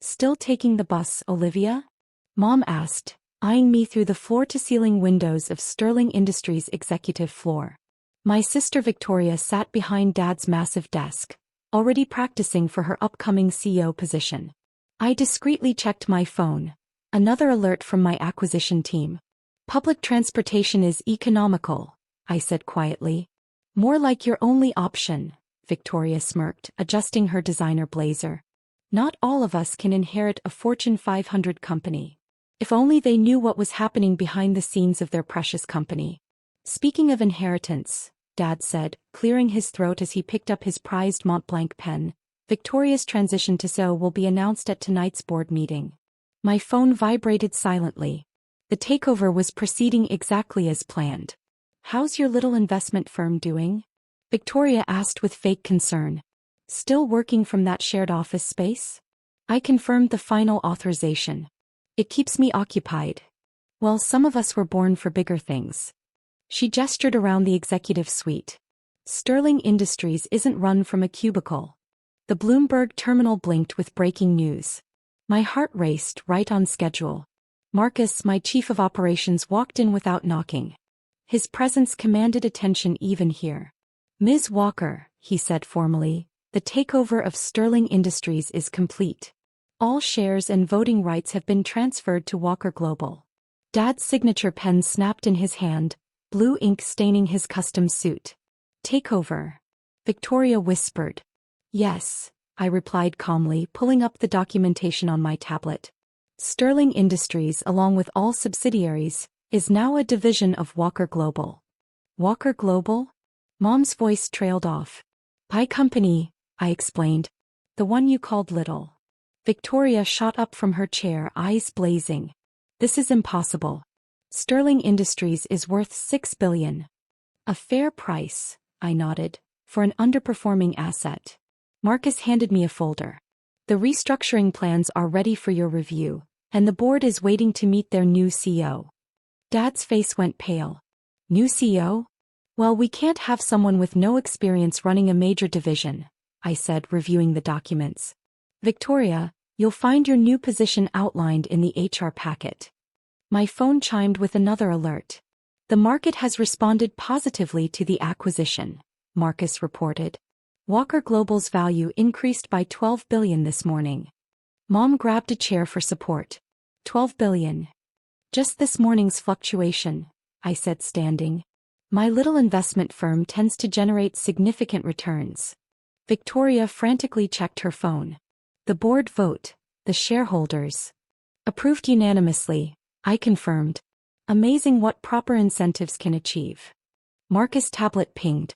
Still taking the bus, Olivia? Mom asked, eyeing me through the floor-to-ceiling windows of Stirling Industries' executive floor. My sister Victoria sat behind Dad's massive desk, already practicing for her upcoming CEO position. I discreetly checked my phone. Another alert from my acquisition team. Public transportation is economical, I said quietly. More like your only option, Victoria smirked, adjusting her designer blazer. Not all of us can inherit a Fortune 500 company. If only they knew what was happening behind the scenes of their precious company. Speaking of inheritance, Dad said, clearing his throat as he picked up his prized Montblanc pen, Victoria's transition to CEO will be announced at tonight's board meeting. My phone vibrated silently. The takeover was proceeding exactly as planned. How's your little investment firm doing? Victoria asked with fake concern. Still working from that shared office space? I confirmed the final authorization. It keeps me occupied. Well, some of us were born for bigger things. She gestured around the executive suite. Stirling Industries isn't run from a cubicle. The Bloomberg terminal blinked with breaking news. My heart raced, right on schedule. Marcus, my chief of operations, walked in without knocking. His presence commanded attention even here. Ms. Walker, he said formally, the takeover of Stirling Industries is complete. All shares and voting rights have been transferred to Walker Global. Dad's signature pen snapped in his hand, blue ink staining his custom suit. Takeover? Victoria whispered. Yes, I replied calmly, pulling up the documentation on my tablet. Stirling Industries, along with all subsidiaries, is now a division of Walker Global. Walker Global? Mom's voice trailed off. My company, I explained. The one you called little. Victoria shot up from her chair, eyes blazing. This is impossible. Stirling Industries is worth $6 billion. A fair price, I nodded, for an underperforming asset. Marcus handed me a folder. The restructuring plans are ready for your review, and the board is waiting to meet their new CEO. Dad's face went pale. New CEO? Well, we can't have someone with no experience running a major division, I said, reviewing the documents. Victoria, you'll find your new position outlined in the HR packet. My phone chimed with another alert. The market has responded positively to the acquisition, Marcus reported. Walker Global's value increased by $12 billion this morning. Mom grabbed a chair for support. $12 billion. Just this morning's fluctuation, I said, standing. My little investment firm tends to generate significant returns. Victoria frantically checked her phone. The board vote, the shareholders. Approved unanimously, I confirmed. Amazing what proper incentives can achieve. Marcus' tablet pinged.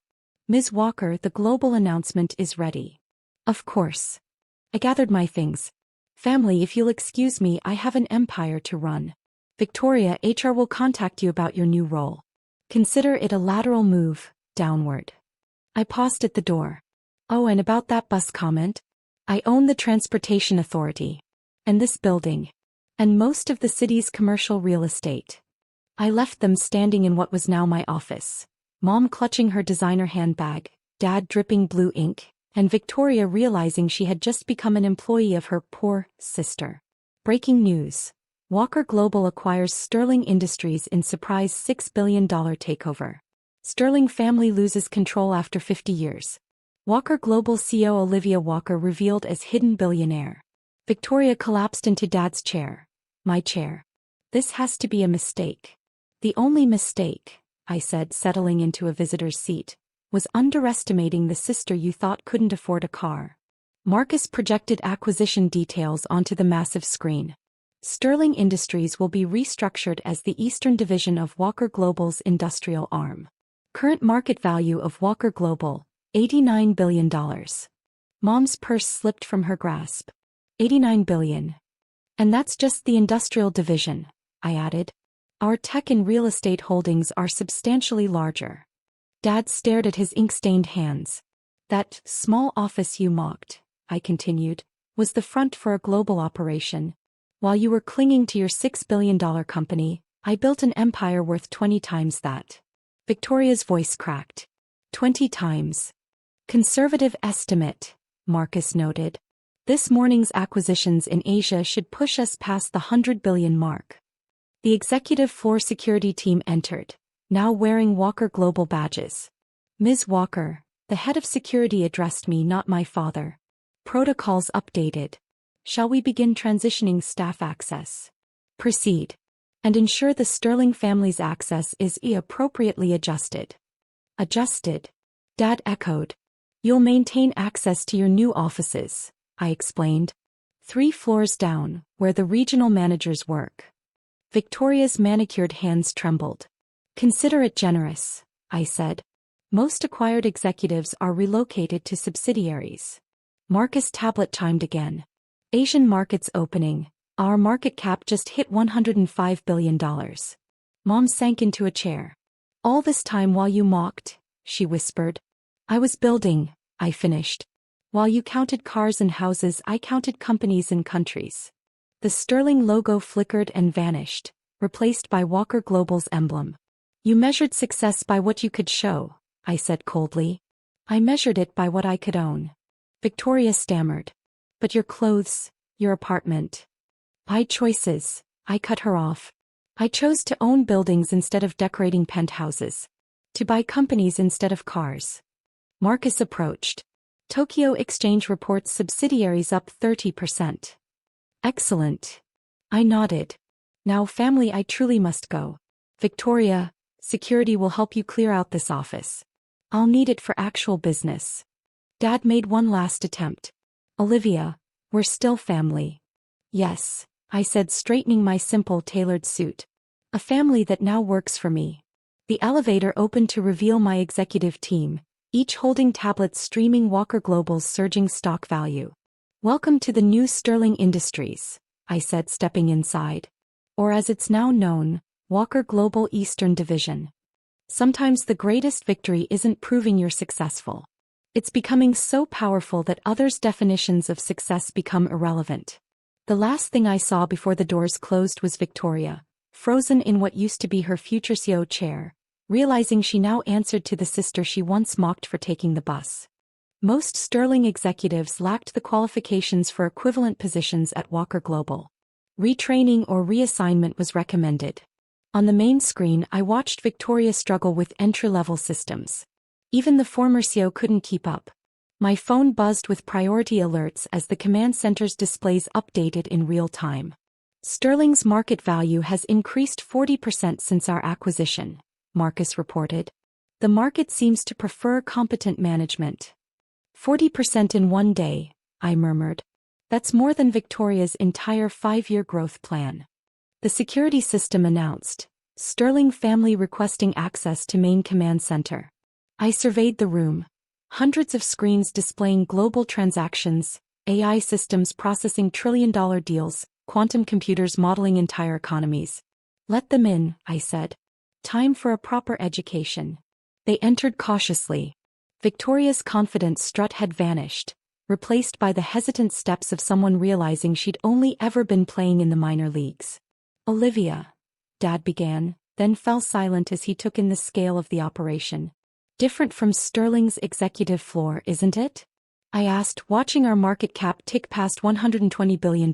Ms. Walker, the global announcement is ready. Of course. I gathered my things. Family, if you'll excuse me, I have an empire to run. Victoria, HR will contact you about your new role. Consider it a lateral move, downward. I paused at the door. Oh, and about that bus comment? I own the Transportation Authority. And this building. And most of the city's commercial real estate. I left them standing in what was now my office. Mom clutching her designer handbag, Dad dripping blue ink, and Victoria realizing she had just become an employee of her poor sister. Breaking news. Walker Global acquires Stirling Industries in surprise $6 billion takeover. Stirling family loses control after 50 years. Walker Global CEO Olivia Walker revealed as hidden billionaire. Victoria collapsed into Dad's chair. My chair. This has to be a mistake. The only mistake, I said, settling into a visitor's seat, was underestimating the sister you thought couldn't afford a car. Marcus projected acquisition details onto the massive screen. Stirling Industries will be restructured as the Eastern Division of Walker Global's industrial arm. Current market value of Walker Global, $89 billion. Mom's purse slipped from her grasp. $89 billion. And that's just the industrial division, I added. Our tech and real estate holdings are substantially larger. Dad stared at his ink-stained hands. That small office you mocked, I continued, was the front for a global operation. While you were clinging to your $6 billion company, I built an empire worth 20 times that. Victoria's voice cracked. 20 times. Conservative estimate, Marcus noted. This morning's acquisitions in Asia should push us past the 100 billion mark. The executive floor security team entered, now wearing Walker Global badges. Ms. Walker, the head of security addressed me, not my father. Protocols updated. Shall we begin transitioning staff access? Proceed. And ensure the Sterling family's access is appropriately adjusted. Adjusted? Dad echoed. You'll maintain access to your new offices, I explained. 3 floors down, where the regional managers work. Victoria's manicured hands trembled. Consider it generous, I said. Most acquired executives are relocated to subsidiaries. Marcus' tablet chimed again. Asian markets opening. Our market cap just hit $105 billion. Mom sank into a chair. All this time while you mocked, she whispered. I was building, I finished. While you counted cars and houses, I counted companies and countries. The Sterling logo flickered and vanished, replaced by Walker Global's emblem. You measured success by what you could show, I said coldly. I measured it by what I could own. Victoria stammered. But your clothes, your apartment. By choices, I cut her off. I chose to own buildings instead of decorating penthouses. To buy companies instead of cars. Marcus approached. Tokyo Exchange reports subsidiaries up 30%. Excellent. I nodded. Now family, I truly must go. Victoria, security will help you clear out this office. I'll need it for actual business. Dad made one last attempt. Olivia, we're still family. Yes, I said, straightening my simple tailored suit. A family that now works for me. The elevator opened to reveal my executive team, each holding tablets streaming Walker Global's surging stock value. Welcome to the new Sterling Industries, I said, stepping inside. Or as it's now known, Walker Global Eastern Division. Sometimes the greatest victory isn't proving you're successful. It's becoming so powerful that others' definitions of success become irrelevant. The last thing I saw before the doors closed was Victoria, frozen in what used to be her future CEO chair, realizing she now answered to the sister she once mocked for taking the bus. Most Sterling executives lacked the qualifications for equivalent positions at Walker Global. Retraining or reassignment was recommended. On the main screen, I watched Victoria struggle with entry-level systems. Even the former CEO couldn't keep up. My phone buzzed with priority alerts as the command center's displays updated in real time. Sterling's market value has increased 40% since our acquisition, Marcus reported. The market seems to prefer competent management. 40% in one day, I murmured. That's more than Victoria's entire 5-year growth plan. The security system announced, Sterling family requesting access to main command center. I surveyed the room. Hundreds of screens displaying global transactions, AI systems processing trillion-dollar deals, quantum computers modeling entire economies. Let them in, I said. Time for a proper education. They entered cautiously. Victoria's confident strut had vanished, replaced by the hesitant steps of someone realizing she'd only ever been playing in the minor leagues. Olivia, Dad began, then fell silent as he took in the scale of the operation. Different from Sterling's executive floor, isn't it? I asked, watching our market cap tick past $120 billion.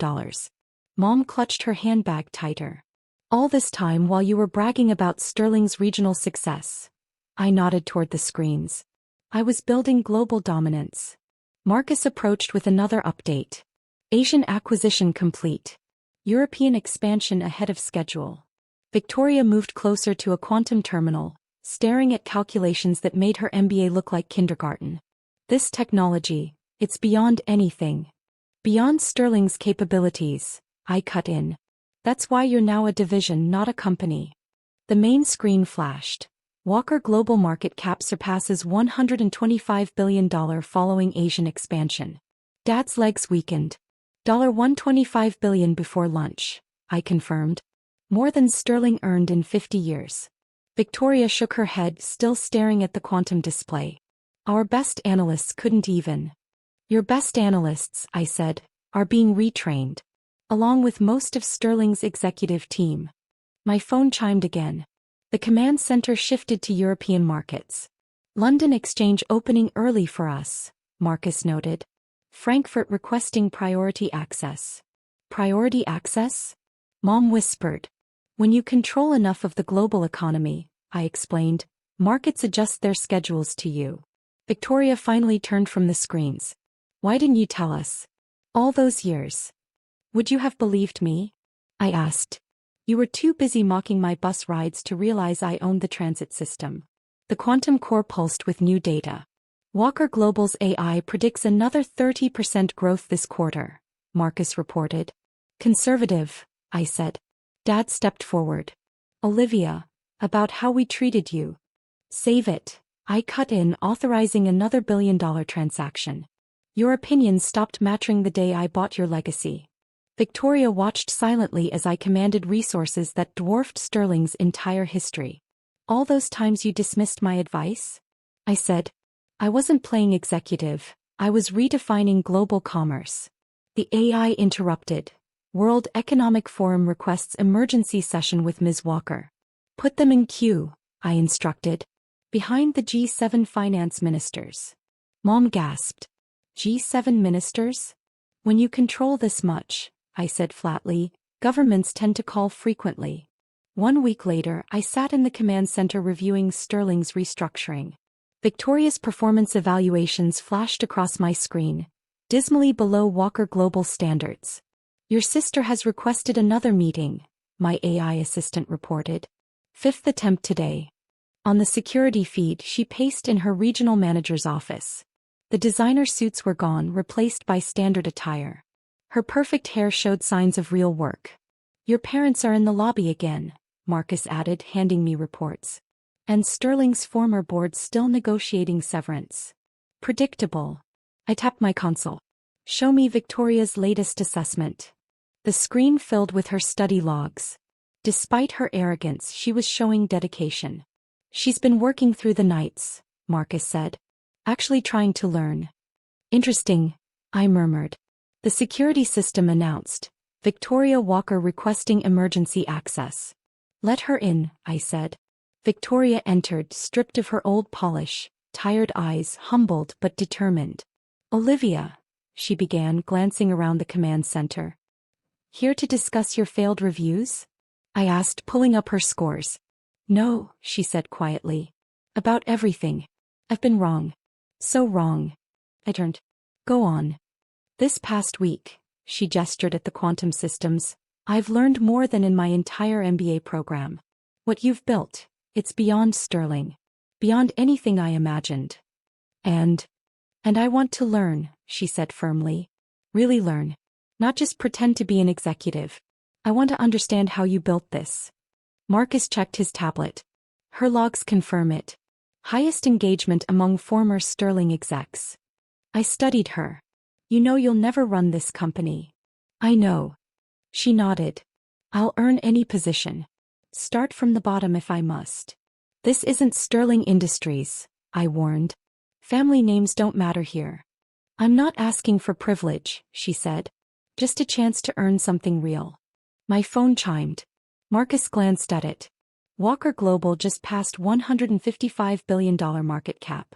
Mom clutched her handbag tighter. All this time while you were bragging about Sterling's regional success. I nodded toward the screens. I was building global dominance. Marcus approached with another update. Asian acquisition complete. European expansion ahead of schedule. Victoria moved closer to a quantum terminal, staring at calculations that made her MBA look like kindergarten. This technology, it's beyond anything. Beyond Sterling's capabilities, I cut in. That's why you're now a division, not a company. The main screen flashed. Walker Global market cap surpasses $125 billion following Asian expansion. Dad's legs weakened. $125 billion before lunch, I confirmed. More than Sterling earned in 50 years. Victoria shook her head, still staring at the quantum display. Our best analysts couldn't even. Your best analysts, I said, are being retrained. Along with most of Sterling's executive team. My phone chimed again. The command center shifted to European markets. London Exchange opening early for us, Marcus noted. Frankfurt requesting priority access. Priority access? Mom whispered. When you control enough of the global economy, I explained, markets adjust their schedules to you. Victoria finally turned from the screens. Why didn't you tell us? All those years. Would you have believed me? I asked. You were too busy mocking my bus rides to realize I owned the transit system. The quantum core pulsed with new data. Walker Global's AI predicts another 30% growth this quarter, Marcus reported. Conservative, I said. Dad stepped forward. Olivia, about how we treated you. Save it, I cut in, authorizing another billion-dollar transaction. Your opinions stopped mattering the day I bought your legacy. Victoria watched silently as I commanded resources that dwarfed Sterling's entire history. All those times you dismissed my advice? I said. I wasn't playing executive, I was redefining global commerce. The AI interrupted. World Economic Forum requests emergency session with Ms. Walker. Put them in queue, I instructed. Behind the G7 finance ministers. Mom gasped. G7 ministers? When you control this much, I said flatly, governments tend to call frequently. 1 week later, I sat in the command center reviewing Sterling's restructuring. Victoria's performance evaluations flashed across my screen, dismally below Walker Global standards. Your sister has requested another meeting, my AI assistant reported. 5th attempt today. On the security feed, she paced in her regional manager's office. The designer suits were gone, replaced by standard attire. Her perfect hair showed signs of real work. Your parents are in the lobby again, Marcus added, handing me reports. And Sterling's former board still negotiating severance. Predictable. I tapped my console. Show me Victoria's latest assessment. The screen filled with her study logs. Despite her arrogance, she was showing dedication. She's been working through the nights, Marcus said. Actually trying to learn. Interesting, I murmured. The security system announced. Victoria Walker requesting emergency access. Let her in, I said. Victoria entered, stripped of her old polish, tired eyes, humbled but determined. Olivia, she began, glancing around the command center. Here to discuss your failed reviews? I asked, pulling up her scores. No, she said quietly. About everything. I've been wrong. So wrong. I turned. Go on. This past week, she gestured at the quantum systems, I've learned more than in my entire MBA program. What you've built. It's beyond Sterling. Beyond anything I imagined. And I want to learn, she said firmly. Really learn. Not just pretend to be an executive. I want to understand how you built this. Marcus checked his tablet. Her logs confirm it. Highest engagement among former Sterling execs. I studied her. You know you'll never run this company. I know. She nodded. I'll earn any position. Start from the bottom if I must. This isn't Sterling Industries, I warned. Family names don't matter here. I'm not asking for privilege, she said. Just a chance to earn something real. My phone chimed. Marcus glanced at it. Walker Global just passed $155 billion market cap.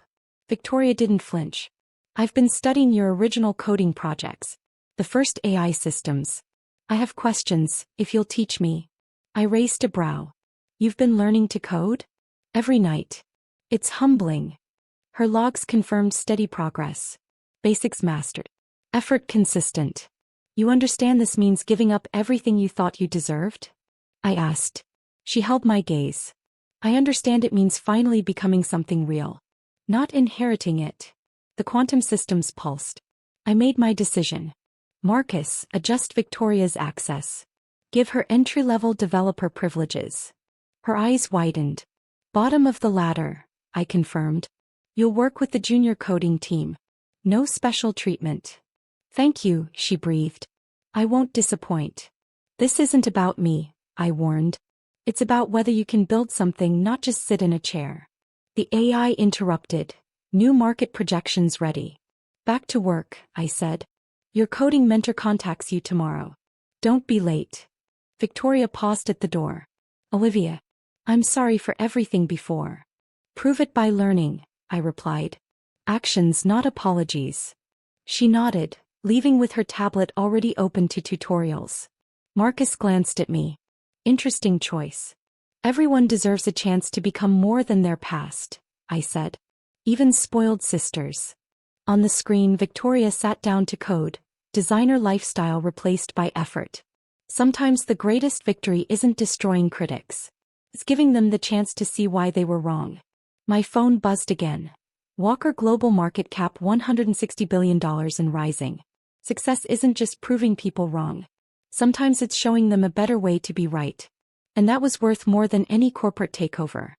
Victoria didn't flinch. I've been studying your original coding projects. The first AI systems. I have questions, if you'll teach me. I raised a brow. You've been learning to code? Every night. It's humbling. Her logs confirmed steady progress. Basics mastered. Effort consistent. You understand this means giving up everything you thought you deserved? I asked. She held my gaze. I understand it means finally becoming something real. Not inheriting it. The quantum systems pulsed. I made my decision. Marcus, adjust Victoria's access. Give her entry-level developer privileges. Her eyes widened. Bottom of the ladder, I confirmed. You'll work with the junior coding team. No special treatment. Thank you, she breathed. I won't disappoint. This isn't about me, I warned. It's about whether you can build something, not just sit in a chair. The AI interrupted. New market projections ready. Back to work, I said. Your coding mentor contacts you tomorrow. Don't be late. Victoria paused at the door. Olivia. I'm sorry for everything before. Prove it by learning, I replied. Actions, not apologies. She nodded, leaving with her tablet already open to tutorials. Marcus glanced at me. Interesting choice. Everyone deserves a chance to become more than their past, I said. Even spoiled sisters. On the screen, Victoria sat down to code, designer lifestyle replaced by effort. Sometimes the greatest victory isn't destroying critics. It's giving them the chance to see why they were wrong. My phone buzzed again. Walker Global market cap $160 billion and rising. Success isn't just proving people wrong. Sometimes it's showing them a better way to be right. And that was worth more than any corporate takeover.